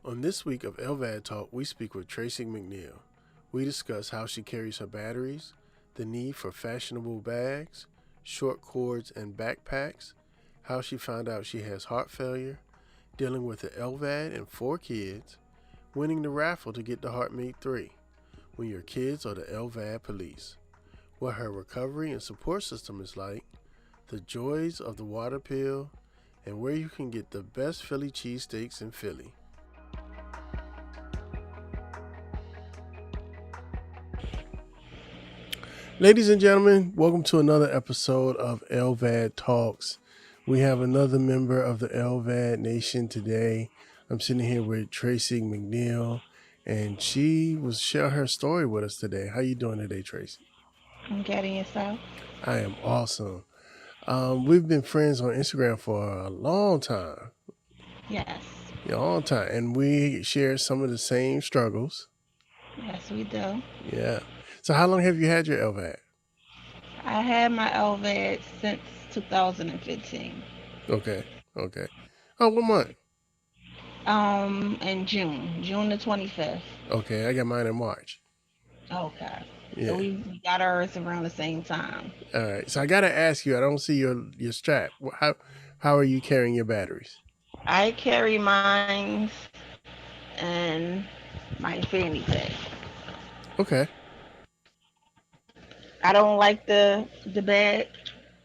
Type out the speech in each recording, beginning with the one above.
On this week of Lvad Talk, we speak with Tracy McNeill. We discuss how she carries her batteries, the need for fashionable bags, short cords and backpacks, how she found out she has heart failure, dealing with the Lvad and 4 kids, winning the raffle to get the heartmate 3, when your kids are the Lvad police, what her recovery and support system is like, the joys of the water pill, and where you can get the best Philly cheesesteaks in Philly. Ladies and gentlemen, welcome to another episode of Lvad Talks. We have another member of the Lvad Nation today. I'm sitting here with Tracy McNeill, and she will share her story with us today. How you doing today, Tracy? I'm getting yourself. I am awesome. We've been friends on Instagram for a long time. Yes. Yeah, long time. And we share some of the same struggles. Yes, we do. Yeah. So how long have you had your LVAD? I had my Lvad since 2015. Okay. Okay. Oh, what month? In June the 25th. Okay, I got mine in March. Okay. So Yeah. we got ours around the same time. All right. So I gotta ask you. I don't see your strap. How are you carrying your batteries? I carry mine and my fanny pack. Okay. I don't like the bag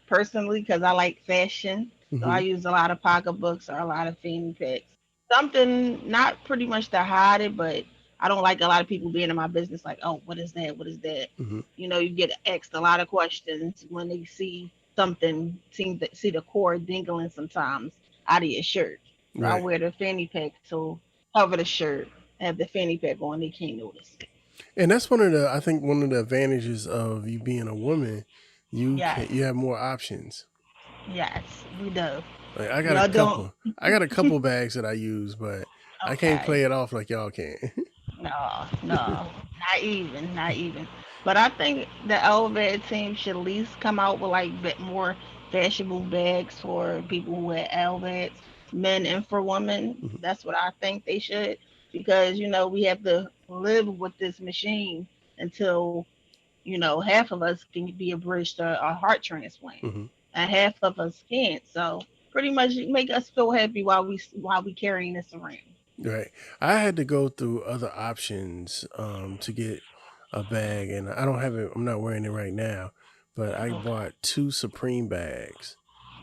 personally because I like fashion. So I Mm-hmm. use a lot of pocketbooks or a lot of fanny packs. Something not pretty much to hide it, but I don't like a lot of people being in my business like, oh, what is that? What is that? Mm-hmm. You get asked a lot of questions when they see something, see the cord dingling sometimes out of your shirt. So I Right. wear the fanny pack to cover the shirt. Have the fanny pack on, they can't notice it. And that's I think one of the advantages of you being a woman. Yes, You have more options. yes, we do. Like Y'all don't. I got a couple bags that I use, but I can't Okay. play it off like y'all can. No, no, not even, not even. But I think the Elevated team should at least come out with like bit more fashionable bags for people who wear Elvets, men and for women. Mhm. That's what I think they should, because we have to live with this machine until half of us can be a bridge to a heart transplant, Mhm. and half of us can't. So pretty much make us feel happy while we carrying this around. Right. I had to go through other options to get a bag, and I don't have it. I'm not wearing it right now, but I Okay. bought 2 Supreme bags,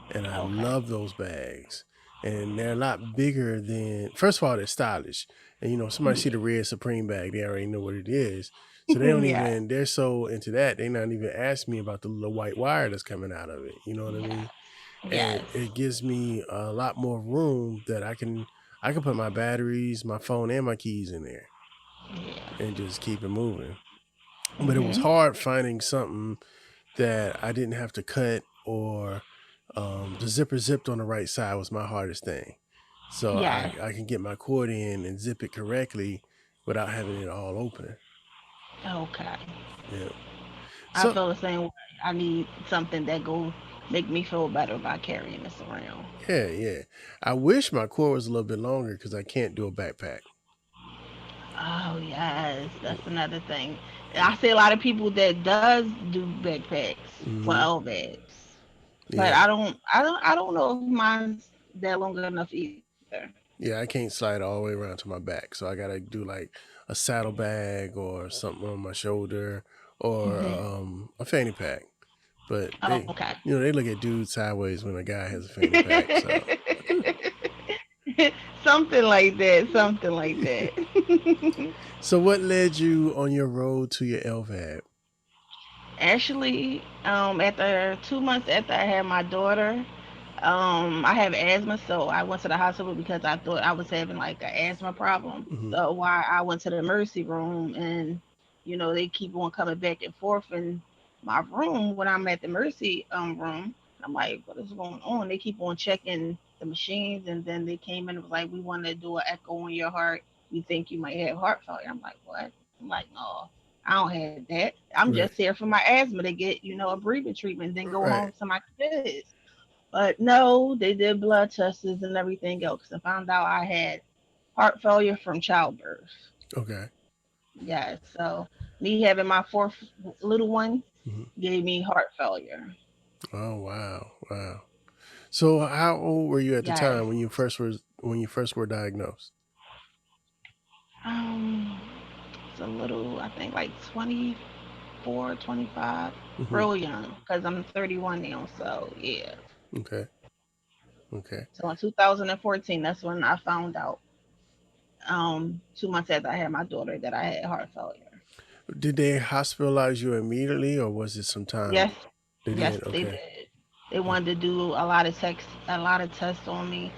and I Okay. love those bags. And they're a lot bigger than. First of all, they're stylish, and somebody see the red Supreme bag, they already know what it is. So they don't Yeah. even. They're so into that they not even ask me about the little white wire that's coming out of it. You know what I Yeah. mean? And Yes. it gives me a lot more room that I can put my batteries, my phone, and my keys in there Yeah. and just keep it moving. But it was Mhm. hard finding something that I didn't have to cut or the zipper zipped on the right side was my hardest thing. So Yes. I can get my cord in and zip it correctly without having it all open. Okay. Yeah. I So feel the same way. I need something that go make me feel better about carrying this around. yeah. I wish my cord was a little bit longer because I can't do a backpack. Oh yes, that's another thing. I see a lot of people that does do backpacks for Mm-hmm. Lvads, but Yeah. I don't know if mine's that long enough either. Yeah, I can't slide all the way around to my back. So I gotta do like a saddlebag or something on my shoulder or Hmm. a fanny pack. But Oh, okay. they look at dudes sideways when a guy has a fanny pack. So, Something like that. Something like that. so what led you on your road to your LVAD? Actually, after 2 months after I had my daughter, I have asthma, so I went to the hospital because I thought I was having like an asthma problem. Hmm. So why I went to the emergency room, and they keep on coming back and forth in my room when I'm at the emergency room. I'm like, what is going on? They keep on checking the machines, and then they came in and was like, we want to do an echo on your heart. We think you might have heart failure. I'm like, what? I'm like, no, I don't have that. I'm just Right, here for my asthma to get, a breathing treatment, then go right. home to my kids. But no, they did blood tests and everything else and found out I had heart failure from childbirth. Okay. Yes. So me having my fourth little one Hmm. gave me heart failure. Oh wow, wow. So how old were you at the Yes. time when you first were diagnosed? Um, it's a little, I think like 24, 25, Hmm. real young, because I'm 31 now. So yeah. Okay. Okay. So in 2014, that's when I found out. 2 months after I had my daughter, that I had heart failure. Did they hospitalize you immediately, or was it some time? Yes, They yes, did. they Okay. did. They wanted to do a lot of tests on me.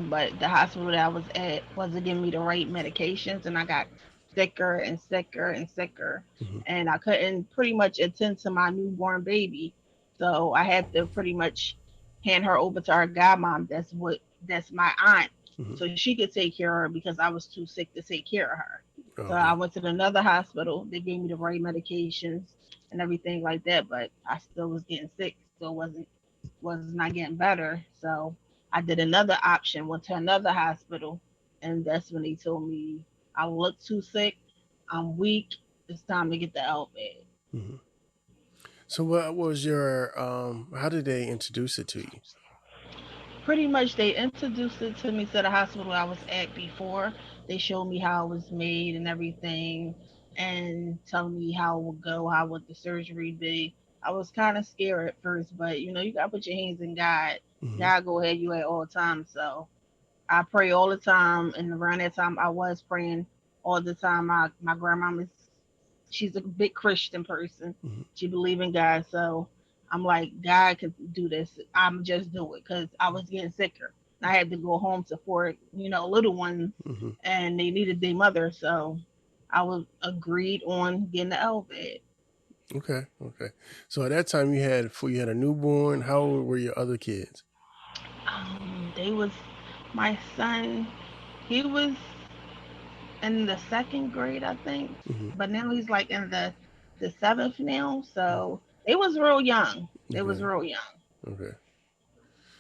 But the hospital that I was at wasn't giving me the right medications, and I got sicker and sicker and sicker, Hmm. and I couldn't pretty much attend to my newborn baby. So I had to pretty much hand her over to our godmom. That's my aunt, Hmm. so she could take care of her because I was too sick to take care of her. So I Okay. went to another hospital. They gave me the right medications and everything like that, but I still was getting sick. Still was not getting better. So I did another option, went to another hospital, and that's when they told me I look too sick, I'm weak, it's time to get the LVAD. Hmm. So what was your how did they introduce it to you? Pretty much they introduced it to me to the hospital I was at before. They showed me how it was made and everything, and telling me how it would go, how would the surgery be. I was kind of scared at first, but you gotta put your hands in God. Hmm. God go ahead you at all times. So I pray all the time, and around that time I was praying all the time. My grandmama's, she's a big Christian person. Hmm. She believe in God, so I'm like, God could do this. I'm just do it because I was getting sicker. I had to go home to four, little ones, Hmm. and they needed their mother, so I was agreed on getting the LVAD. Okay. Okay. So at that time you had a newborn. How old were your other kids? They was my son. He was in the second grade, I think, Hmm. but now he's like in the seventh now. So they was real young. They was Okay. real young. Okay.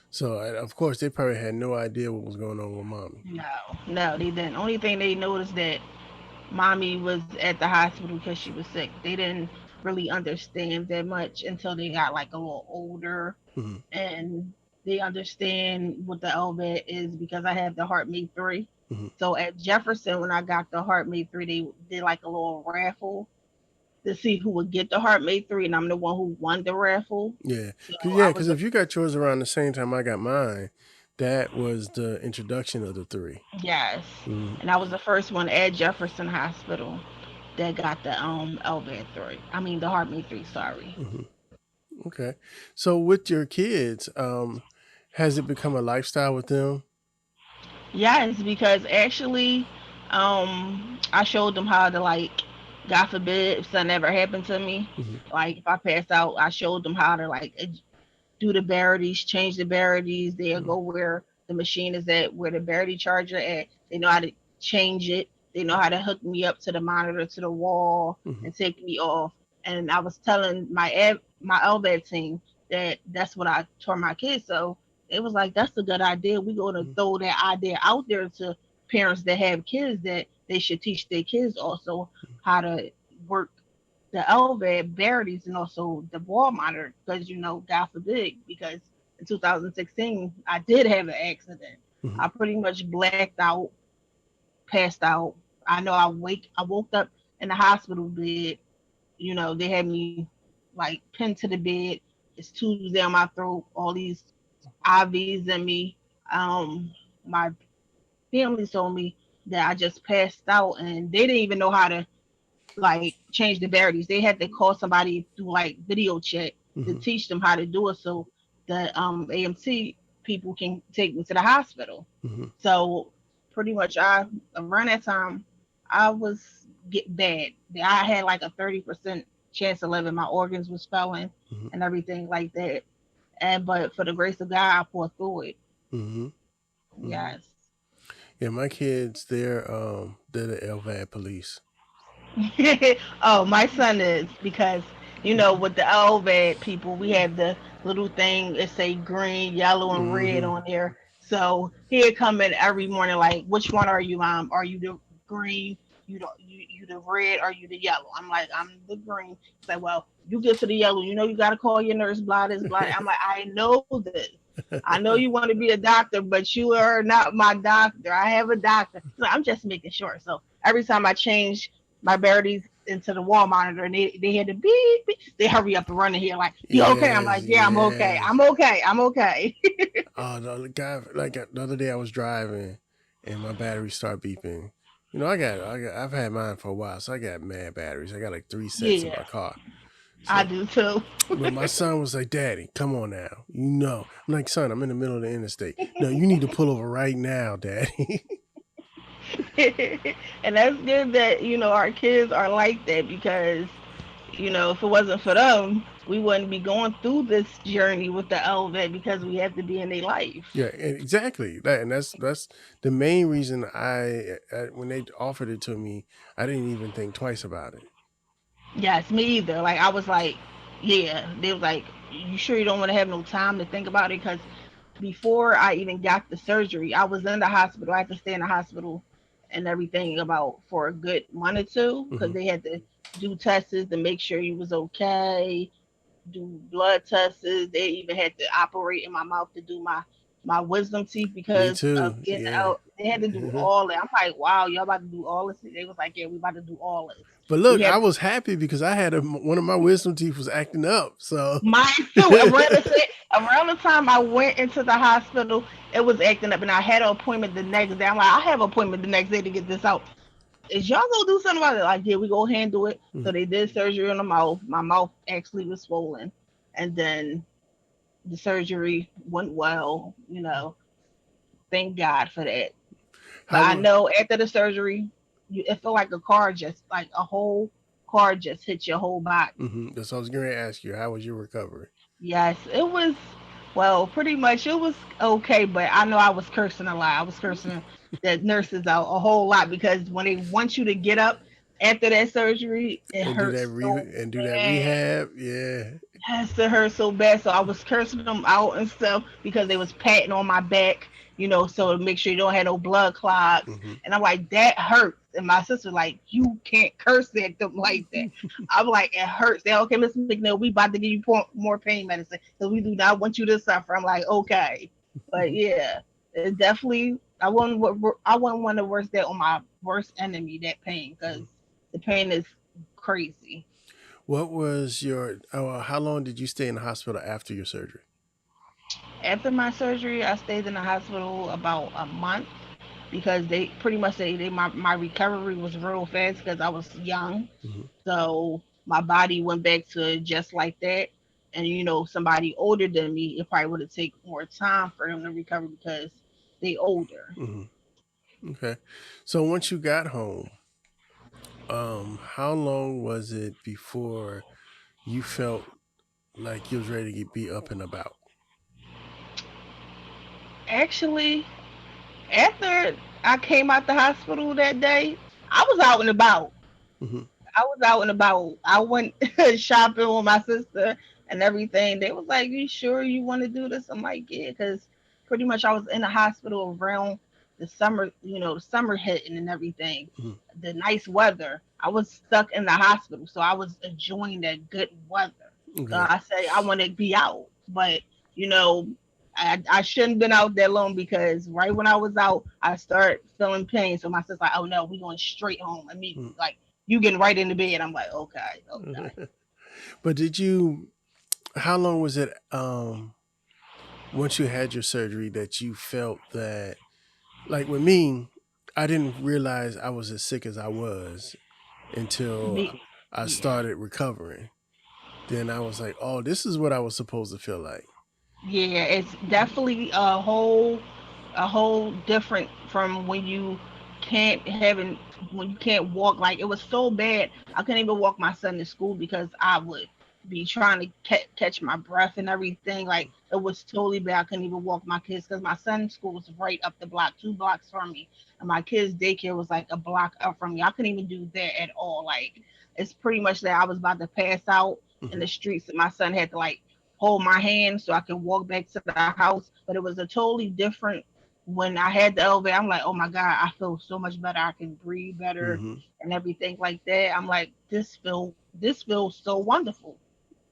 So of course they probably had no idea what was going on with mommy. No, no, they didn't. Only thing they noticed that mommy was at the hospital because she was sick. They didn't really understand that much until they got like a little older, Hmm. and they understand what the LVAD is because I have the HeartMate 3. Hmm. So at Jefferson, when I got the HeartMate 3, they did like a little raffle to see who would get the HeartMate 3, and I'm the one who won the raffle. Yeah. So Yeah. I Because was a if you got yours around the same time I got mine, that was the introduction of the three. yes, Hmm. and I was the first one at Jefferson Hospital that got the LVAD 3. I mean the HeartMate 3. Sorry. Hmm. Okay. So with your kids, has it become a lifestyle with them? Yes, because actually, I showed them how to like, God forbid, if something ever happened to me, Hmm. like if I passed out, I showed them how to like do the barities, change the barities. They'll Hmm. go where the machine is at, where the barity charger at. They know how to change it. They know how to hook me up to the monitor to the wall Hmm. and take me off. And I was telling my LVAD team that that's what I taught my kids. So it was like that's a good idea. We're gonna throw that idea out there to parents that have kids that they should teach their kids also how to work the LVAD barities and also the wall monitor because God forbid, because in 2016 I did have an accident. Hmm. I pretty much blacked out, passed out. I woke up in the hospital bed. They had me like pinned to the bed. It's tubes down my throat, all these IVs in me. My family told me that I just passed out, and they didn't even know how to like change the barities. They had to call somebody through like video chat to Hmm. teach them how to do it so the AMC people can take me to the hospital. Hmm. So pretty much I around that time I was get bad. I had like a 30% chance of living. My organs was failing Hmm. and everything like that. And but for the grace of God, I fought through it. Hmm. Hmm. Yes. Yeah, my kids, they're the LVAD police. Oh, my son is because with the LVAD people, we have the little thing it say green, yellow, and red Hmm. on there. So he'd come in every morning like, which one are you, mom? Are you the green? You the red? Are you the yellow? I'm like, I'm the green. He's like, well, you get to the yellow. You know you gotta call your nurse. Blah this blah. I'm like, I know this. I know you want to be a doctor, but you are not my doctor. I have a doctor. So I'm just making sure. So every time I change my batteries into the wall monitor and they had to beep, beep, they hurry up and run in here like, you okay? I'm Yes, like, yeah, I'm okay. yes. I'm okay. I'm okay. Oh, the guy, like the other day I was driving and my battery started beeping. I've had mine for a while, so I got mad batteries. I got like three sets in Yeah, my car. I So, do too. but my son was like, "Daddy, come on now. You know." I'm like, "Son, I'm in the middle of the interstate. No, you need to pull over right now, Daddy." And that's good that, our kids are like that because, if it wasn't for them, we wouldn't be going through this journey with the Lvad because we have to be in their life. Yeah, exactly. That's the main reason I when they offered it to me, I didn't even think twice about it. Yes, me either. Like, I was like, yeah. They was like, you sure you don't want to have no time to think about it? Because before I even got the surgery, I was in the hospital. I had to stay in the hospital and everything about for a good month or two because Hmm. they had to do tests to make sure you was okay, do blood tests. They even had to operate in my mouth to do my wisdom teeth Me because too. of getting Yeah. out. They had to do Hmm. all that. I'm like, wow, y'all about to do all this? They was like, yeah, we about to do all this. But We look, I had was happy because I had one of my wisdom teeth was acting up. So, mine too. Around the time I went into the hospital, it was acting up, and I had an appointment the next day. I'm like, I have an appointment the next day to get this out. Is y'all gonna do something about it? Like, yeah, we go handle it. So they did surgery on the mouth. My mouth actually was swollen, and then the surgery went well. Thank God for that. But how I was? know after the surgery, it felt like a car just like a whole car just hit your whole body. That's what I was going to ask you. How was your recovery? Yes, it was. Well, pretty much it was okay, but I know I was cursing a lot. I was cursing the nurses out a whole lot because when they want you to get up after that surgery, it And do hurts that so bad. rehab? Yeah. Has to hurt so bad. So I was cursing them out and stuff because they was patting on my back, so to make sure you don't have no blood clots. Hmm. And I'm like, that hurts. And my sister like, you can't curse at them like that. I'm like, it hurts. They're okay, Miss McNeill, we about to give you more pain medicine because we do not want you to suffer. I'm like, okay, but yeah, it definitely. I wouldn't want to worse that on my worst enemy. That pain because the pain is crazy. What was your? How long did you stay in the hospital after your surgery? After my surgery, I stayed in the hospital about a month because they pretty much say my recovery was real fast because I was young. Hmm. So my body went back to just like that. And somebody older than me, it probably would have taken more time for them to recover because they older. Hmm. Okay. So once you got home, how long was it before you felt like you was ready to be up and about? Actually, after I came out the hospital that day, I was out and about. Hmm. I was out and about. I went shopping with my sister and everything. They was like, "You sure you want to do this?" I'm like, "Yeah," because pretty much I was in the hospital around the summer, the summer hitting and everything, Hmm. the nice weather. I was stuck in the hospital, so I was enjoying that good weather. So Okay. I say I want to be out, but you know, I shouldn't been out that long because right when I was out, I started feeling pain. So my sister's like, "Oh no, we going straight home immediately." Like you getting right in the bed. I'm like, okay, okay. But did you? How long was it? Once you had your surgery, that you felt that, like with me, I didn't realize I was as sick as I was until Me, I yeah, started recovering. Then I was like, oh, this is what I was supposed to feel like. yeah. It's definitely a whole different from when you can't walk. Like it was so bad, I couldn't even walk my son to school because I would be trying to catch my breath and everything. Like it was totally bad. I couldn't even walk my kids because my son's school was right up the block, 2 blocks from me, and my kids' daycare was like a block up from me. I couldn't even do that at all. Like it's pretty much that I was about to pass out in Hmm. the streets, and my son had to like hold my hand so I can walk back to the house. But it was a totally different. when I had the elevator, I'm like, oh my God, I feel so much better. I can breathe better Mm-hmm. and everything like that. I'm like, this feels so wonderful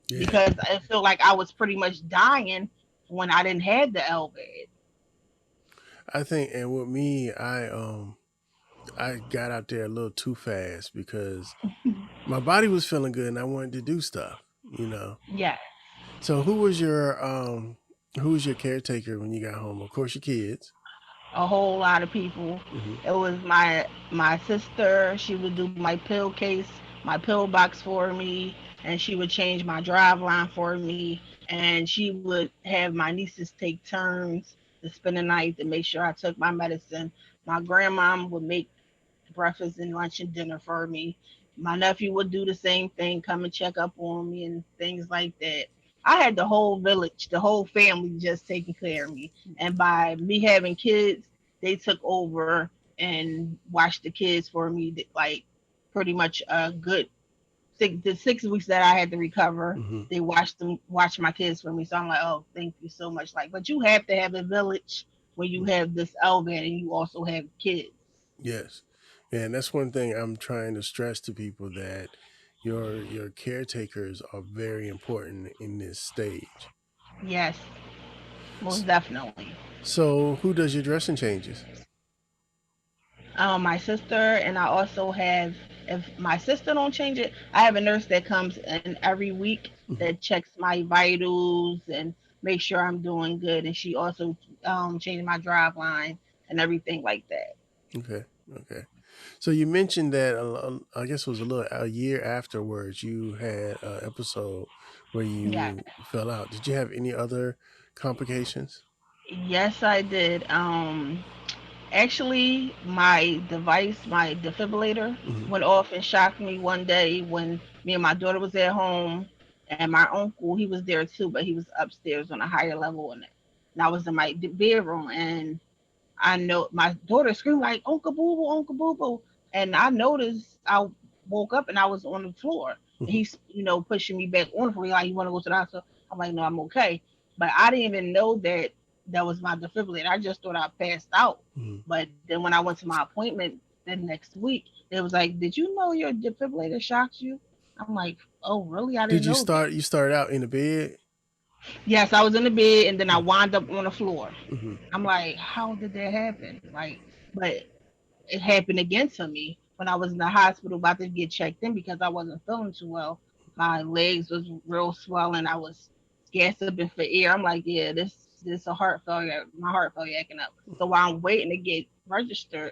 Yeah. because I feel like I was pretty much dying when I didn't have the elevator. I think, and with me, I got out there a little too fast because my body was feeling good and I wanted to do stuff, you know. Yes, So who was your caretaker when you got home? Of course your kids. a whole lot of people. Mm-hmm. It was my sister. She would do my pill case, my pill box for me, and she would change my drive line for me. And she would have my nieces take turns to spend the night to make sure I took my medicine. My grandmom would make breakfast and lunch and dinner for me. My nephew would do the same thing, come and check up on me and things like that. I had the whole village, the whole family just taking care of me. And by me having kids, they took over and watched the kids for me, like pretty much a good the 6 weeks that I had to recover. Mm-hmm. They watch my kids for me. So I'm like, oh, thank you so much. Like, but you have to have a village when you have this LVAD and you also have kids. Yes. And that's one thing I'm trying to stress to people that your caretakers are very important in this stage. Yes, most S- definitely. So who does your dressing changes? My sister and I also have. If my sister don't change it, I have a nurse that comes in every week Mm-hmm. that checks my vitals and make sure I'm doing good. And she also changed my drive line and everything like that. Okay. Okay. So you mentioned that I guess it was a year afterwards you had an episode where Yeah. you fell out. Did you have any other complications? Yes, I did. Actually, my device, my defibrillator, Mm-hmm. went off and shocked me one day when me and my daughter was at home, and my uncle, he was there too, but he was upstairs on a higher level, and I was in my bedroom, and I know my daughter screamed like Uncle Boo Boo," and I noticed I woke up and I was on the floor, and Mm-hmm. he's pushing me back on the floor, like, "You want to go to the hospital?" I'm like, "No, I'm okay," but I didn't even know that that was my defibrillator. I just thought I passed out, Mm-hmm. but then when I went to my appointment the next week, they was like, "Did you know your defibrillator shocked you?" I'm like, "Oh, really? I didn't Did you know that." start? You started out in the bed. Yes, I was in the bed and then I wound up on the floor. Mm-hmm. I'm like, "How did that happen?" Like, but it happened again to me when I was in the hospital about to get checked in because I wasn't feeling too well. My legs was real swollen. I was gasping for air. I'm like, yeah, this a heart failure. My heart failure acting up. So while I'm waiting to get registered,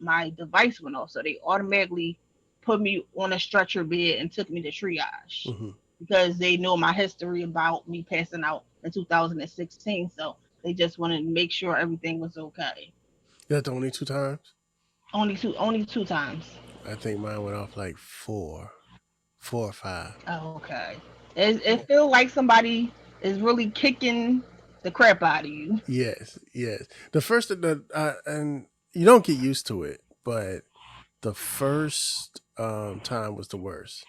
my device went off. So they automatically put me on a stretcher bed and took me to triage Mm-hmm. because they know my history about me passing out in 2016. So they just wanted to make sure everything was okay. That's only two times. Only two times. I think mine went off like four or five. Oh, okay. It feels like somebody is really kicking the crap out of you. Yes, yes. The first and you don't get used to it, but the first time was the worst.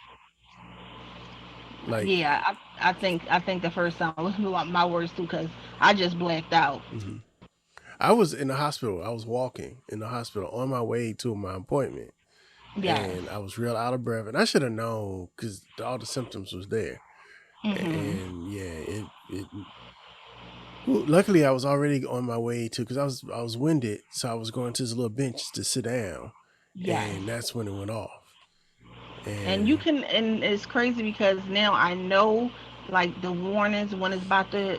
Like, Yeah, I think the first time was my worst too because I just blacked out. mhm. I was in the hospital. I was walking in the hospital on my way to my appointment, Yes. and I was real out of breath. And I should have known because all the symptoms was there. Mhm. And yeah, it. Luckily, I was already on my way to because I was winded, so I was going to this little bench to sit down, Yes. and that's when it went off. And you And can, and it's crazy because now I know like the warnings when it's about to,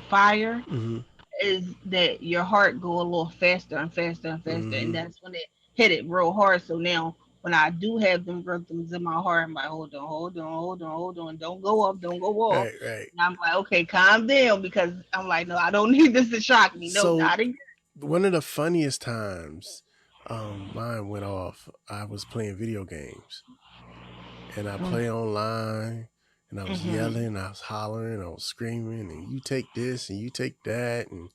fire hmm is that your heart go a little faster and faster and faster, and hmm that's when it hit it real hard. So now when I do have them rhythms in my heart, I'm like, hold on, hold on, hold on, hold on, don't go off, don't go off. right, right. And I'm like, okay, calm down because I'm like, no, I don't need this to shock me. No, So not again. one of the funniest times, mine went off. I was playing video games, and I play online, and I was Mm-hmm. yelling, I was hollering, I was screaming, and you take this and you take that, and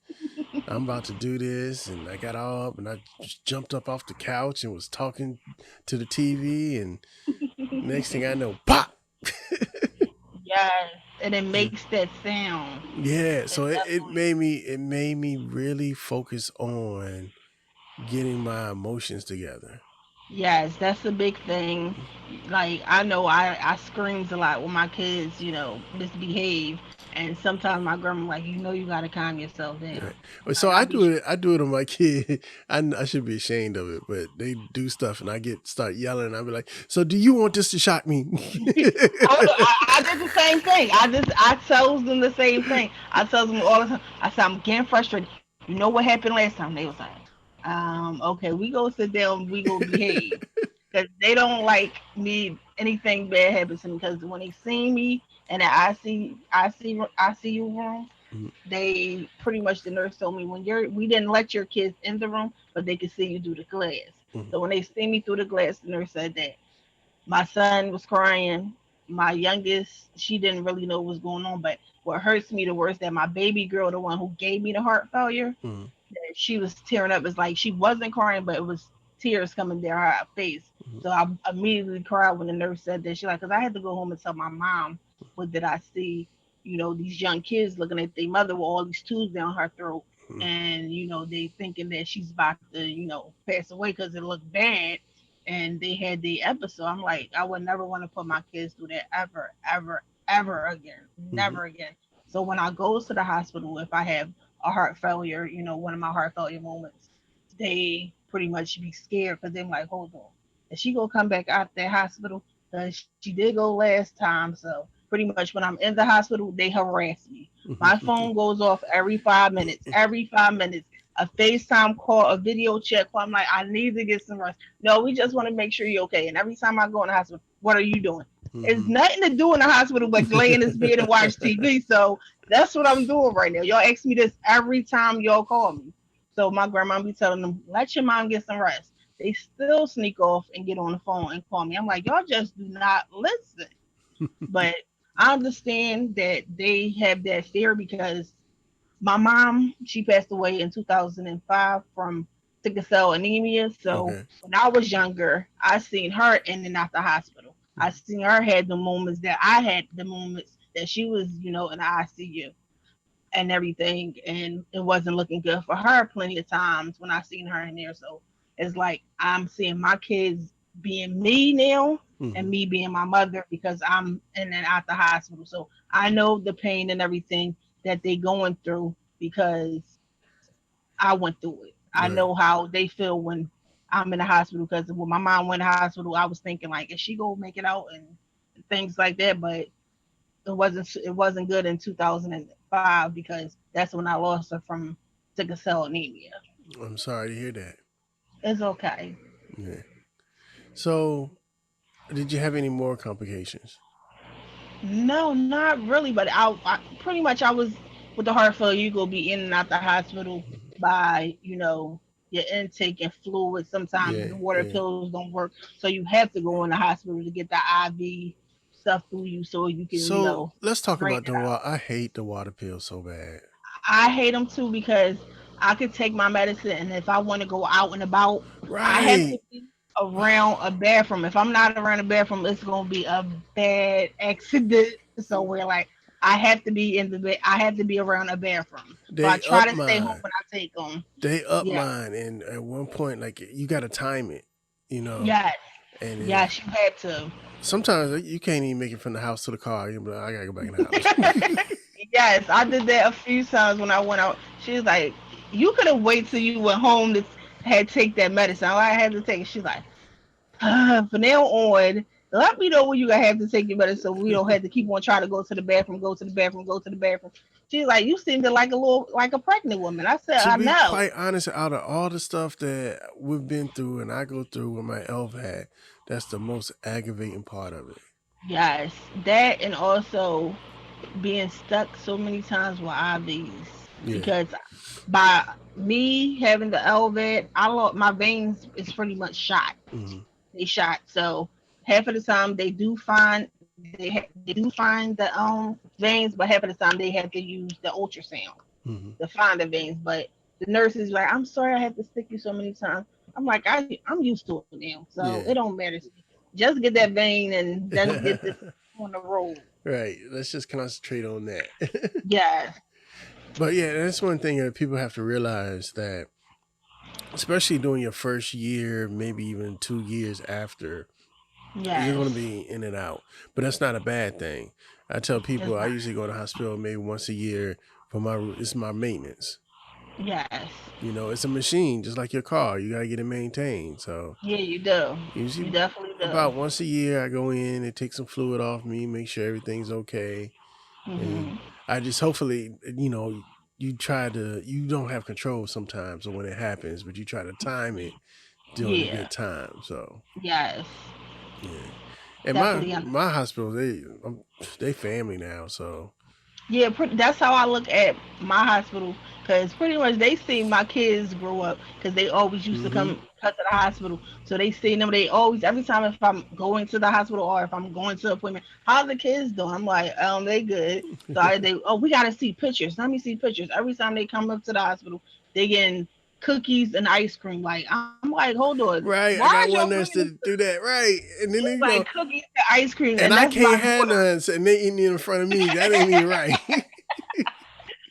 I'm about to do this, and I got up and I just jumped up off the couch and was talking to the TV, and next thing I know, pop. Yes. and it Mm. makes that sound. Yeah, It so it definitely. made me really focus on getting my emotions together. Yes, that's a big thing. Like I know I screams a lot with my kids, misbehave, and sometimes my grandma like, you gotta calm yourself down. Right. Well, so Like I be I do it on my kid. I should be ashamed of it, but they do stuff and I start yelling and I be like, "So do you want this to shock me?" I did the same thing. I tells them the same thing. I tells them all the time. I said I'm getting frustrated. You know what happened last time? They was like, okay, we go sit down. We go behave because they don't like me. Anything bad happens to me because when they see me and I see you room, Mhm, they pretty much the nurse told me we didn't let your kids in the room, but they could see you through the glass. mhm, So when they see me through the glass, the nurse said that my son was crying. My youngest, she didn't really know what was going on. But what hurts me the worst that my baby girl, the one who gave me the heart failure, mhm, that she was tearing up. It's like she wasn't crying, but it was tears coming down her face. mhm, So I immediately cried when the nurse said that. She like, cause I had to go home and tell my mom what did I see. These young kids looking at their mother with all these tubes down her throat, mhm, and they thinking that she's about to pass away because it looked bad, and they had the episode. I'm like, I would never want to put my kids through that ever, ever, ever again, mhm, never again. So when I go to the hospital, if I have a heart failure, one of my heart failure moments, they pretty much be scared because they're like, hold on, is she gonna come back out that hospital? Because she did go last time. So pretty much when I'm in the hospital, they harass me. My mhm, phone goes off every 5 minutes. Every 5 minutes, a FaceTime call, a video chat call. I'm like, I need to get some rest. No, we just want to make sure you're okay. And every time I go in the hospital, what are you doing? It's mhm. nothing to do in the hospital but lay in this bed and watch TV. So that's what I'm doing right now. Y'all ask me this every time y'all call me. So my grandma be telling them, let your mom get some rest. They still sneak off and get on the phone and call me. I'm like, y'all just do not listen. But I understand that they have that fear because my mom, she passed away in 2005 from sickle cell anemia. So Okay. when I was younger, I seen her in and out the hospital. I seen her had the moments that I had the moments that she was, in the ICU and everything, and it wasn't looking good for her plenty of times when I seen her in there. So it's like I'm seeing my kids being me now and Mhm. me being my mother because I'm in and out the hospital. So I know the pain and everything that they going through because I went through it. I Right. know how they feel when I'm in the hospital because when my mom went to the hospital, I was thinking like, is she gonna make it out and things like that. But it wasn't good in 2005 because that's when I lost her from sickle cell anemia. I'm sorry to hear that. It's okay. Yeah. So, did you have any more complications? No, not really. But I pretty much I was with the heart failure. You go be in and out the hospital Mhm. by your intake and fluid. Sometimes Yeah, the water yeah. pills don't work, so you have to go in the hospital to get the IV stuff through you so you can So let's talk drain about it the water. out. I hate the water pills so bad. I hate them too because I could take my medicine, and if I want to go out and about, I have to Right. be around a bathroom. If I'm not around a bathroom, it's gonna be a bad accident somewhere. Like I have to be in the bed. I have to be around a bathroom. So I They try up to stay home mine. when I take them. They up Yeah. mine, and at one point, like you got to time it, you know. Yes. And if Yes, you had to. sometimes you can't even make it from the house to the car, you be like, I gotta go back in the house. Yes, I did that a few times when I went out. She was like, "You could have waited till you went home to had take that medicine." All I had to take it. She's like, from now on, let me know when you gonna have to take your medicine so we don't have to keep on trying to go to the bathroom, go to the bathroom, go to the bathroom. She's like, you seem to like a pregnant woman. I said, To I be know. quite honest, out of all the stuff that we've been through and I go through with my LVAD, that's the most aggravating part of it. Yes, that and also being stuck so many times with IVs Yeah. because by me having the LVAD, I lost my veins is pretty much shot. Hmm. They shot. So half of the time they do find the veins, but half of the time they have to use the ultrasound Hmm. to find the veins. But the nurse is like, I'm sorry I have to stick you so many times. I'm like, I'm used to it now, so Yeah. it don't matter to me. Just get that vein and then get this on the road. Right. Let's just concentrate on that. Yes, But yeah, that's one thing that people have to realize that, especially during your first year, maybe even 2 years after, you're yes. going to be in and out. But that's not a bad thing. I tell It's people I not. usually go to the hospital maybe once a year for it's my maintenance. Yes. It's a machine just like your car. You got to get it maintained. So Yeah, you do. You usually definitely do. about once a year, I go in and take some fluid off me, make sure everything's okay, and Hmm. I just hopefully you don't have control sometimes of when it happens, but you try to time it during a Yeah. good time. So Yes. yeah, and my Definitely. my hospital they family now, so Yeah, that's how I look at my hospital. Because pretty much they see my kids grow up. Because they always used to mm-hmm. cut to the hospital. So they see them. They always, every time if I'm going to the hospital or if I'm going to an appointment, how's the kids doing? I'm like, they good. So we got to see pictures. Let me see pictures. Every time they come up to the hospital, they getting cookies and ice cream. Like, I'm like, hold on. Why Right. I is got y'all one bringing nurse this to do that, right? And then like cookies and ice cream? and And I that's my can't have daughter. none, and they eating it in front of me. That ain't even right.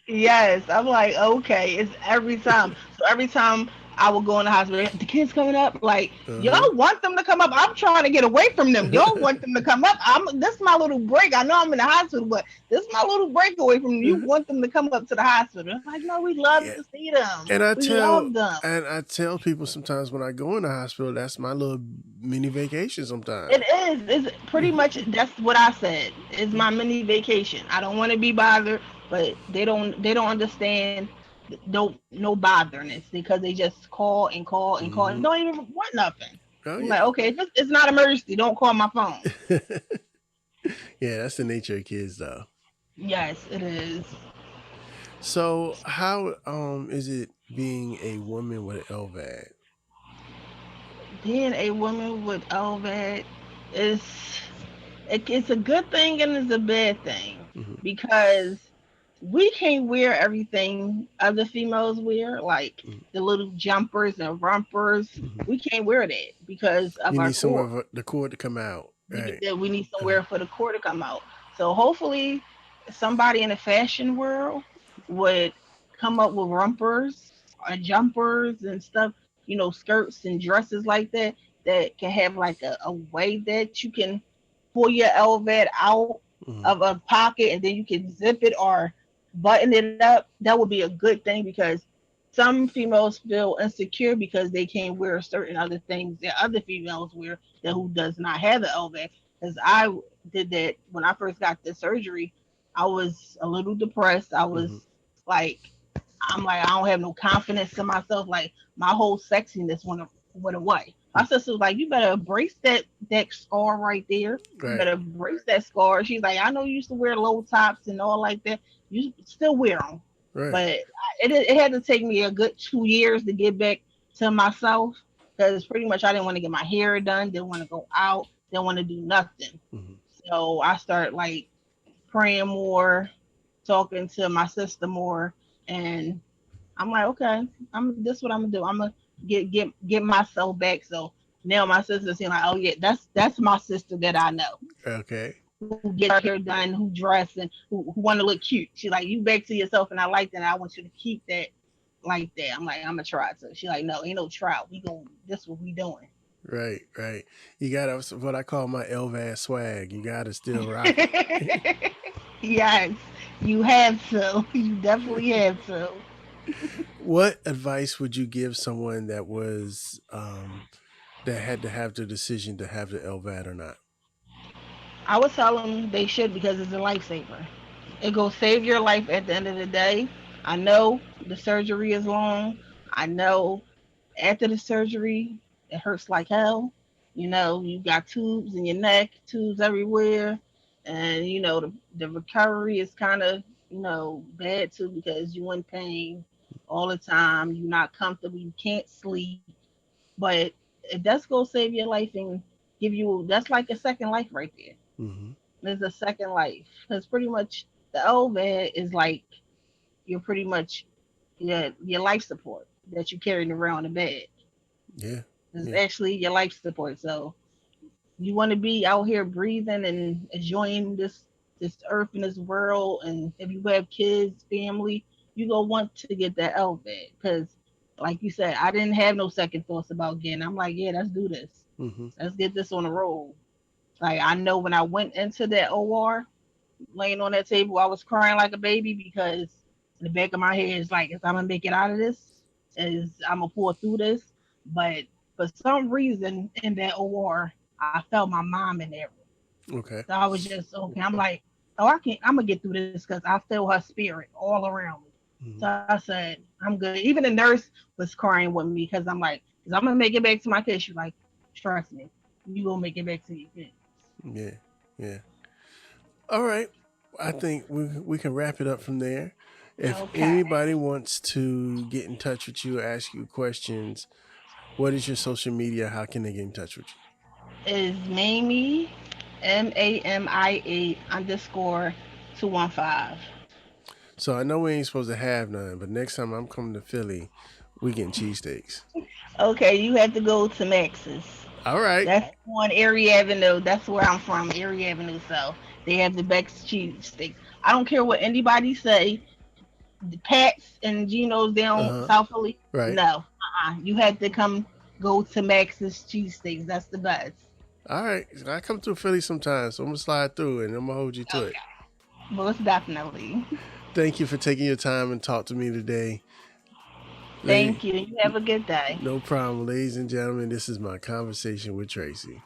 Yes, I'm like, okay, it's every time. So every time I will go in the hospital, the kids coming up, like, Uh y'all want them to come up. I'm trying to get away from them. Y'all want them to come up. This is my little break. I know I'm in the hospital, but this is my little break away from them. You huh. want them to come up to the hospital. I'm like, no, we love Yeah. to see them. And I We tell love them. and I tell people sometimes when I go in the hospital, that's my little mini vacation sometimes. It is. It's pretty much that's what I said. It's my mini vacation. I don't want to be bothered, but they don't understand no botherness because they just call and call and call and Mm-hmm. don't even want nothing. Oh I'm like, yeah. okay, it's not an emergency. Don't call my phone. Yeah, that's the nature of kids though. Yes, it is. So how is it being a woman with LVAD? Being a woman with Lvad is it's a good thing and it's a bad thing Mm-hmm. because we can't wear everything other females wear, like the little jumpers and rompers. Mm-hmm. We can't wear that because of You our need some core. of the cord to come out, right? We need Uh, somewhere for the core to come out. So hopefully, somebody in the fashion world would come up with rompers or jumpers and stuff, skirts and dresses like that that can have like a way that you can pull your Lvad out mm-hmm. of a pocket and then you can zip it or button it up. That would be a good thing because some females feel insecure because they can't wear certain other things that other females wear that who does not have the LVAD. Because I did that when I first got the surgery. I was a little depressed. I Mm-hmm. was like, I'm like, I don't have no confidence in myself. Like my whole sexiness went away. My sister was like, you better embrace that scar right there. You Right. better embrace that scar. She's like, I know you used to wear low tops and all like that. You still wear them, Right. but it had to take me a good 2 years to get back to myself because pretty much I didn't want to get my hair done, didn't want to go out, didn't want to do nothing. Mm-hmm. So I started like praying more, talking to my sister more, and I'm like, okay, I'm this what I'm gonna do. I'm gonna get myself back. So now my sister's saying like, oh yeah, that's my sister that I know Okay. who gets her hair done, who dress and who want to look cute. She like you back to yourself, and I like that. And I want you to keep that like that. I'm like, I'm gonna try. So she like, no, ain't no trial. We go. This what we doing. Right. Right. You got to what I call my LVAD swag. You got to still rock it. Yes, you have to. You definitely have to. What advice would you give someone that had to have the decision to have the LVAD or not? I would tell them they should because it's a lifesaver. It will save your life at the end of the day. I know the surgery is long. I know after the surgery, it hurts like hell. You got tubes in your neck, tubes everywhere. And, the recovery is kind of, bad too because you in pain all the time. You're not comfortable. You can't sleep. But if that's going to save your life and that's like a second life right there. Mm-hmm. There's a second life. Because pretty much the LVAD is like you're pretty much your life support that you're carrying around in bed. Yeah. It's Yeah. actually your life support. So you want to be out here breathing and enjoying this. this earth and this world, and if you have kids, family, you gonna want to get that Lvad because, like you said, I didn't have no second thoughts about getting. I'm like, yeah, let's do this. Hmm. Let's get this on the road. Like I know when I went into that OR, laying on that table, I was crying like a baby because in the back of my head is like, if I'm gonna make it out of this, is I'm gonna pull through this. But for some reason in that OR, I felt my mom in there. Okay. So I was just okay. I'm like, oh, I can't. I'm gonna get through this because I feel her spirit all around me. So Hmm. I said, I'm good. Even the nurse was crying with me because I'm like, because I'm gonna make it back to my kids. She's like, trust me, you gonna make it back to your kids. Yeah. Yeah. All right. I think we can wrap it up from there. If Okay. anybody wants to get in touch with you, ask you questions, what is your social media? How can they get in touch with you? Is Mamie MAMI8 underscore 215. So I know we ain't supposed to have none, but next time I'm coming to Philly, we getting cheesesteaks. Okay, you have to go to Max's. All right. That's on Erie Avenue. That's where I'm from, Erie Avenue. So they have the best cheese sticks. I don't care what anybody say. The Pats and Geno's Uh down huh. South Philly. Right. No, you have to come go to Max's cheesesteaks. That's the best. All right. I come through Philly sometimes, so I'm gonna slide through and I'm gonna hold you to it. Okay, most definitely. Thank you for taking your time and talk to me today. Thank Lady, you. You have a good day. no problem, ladies and gentlemen. This is my conversation with Tracy.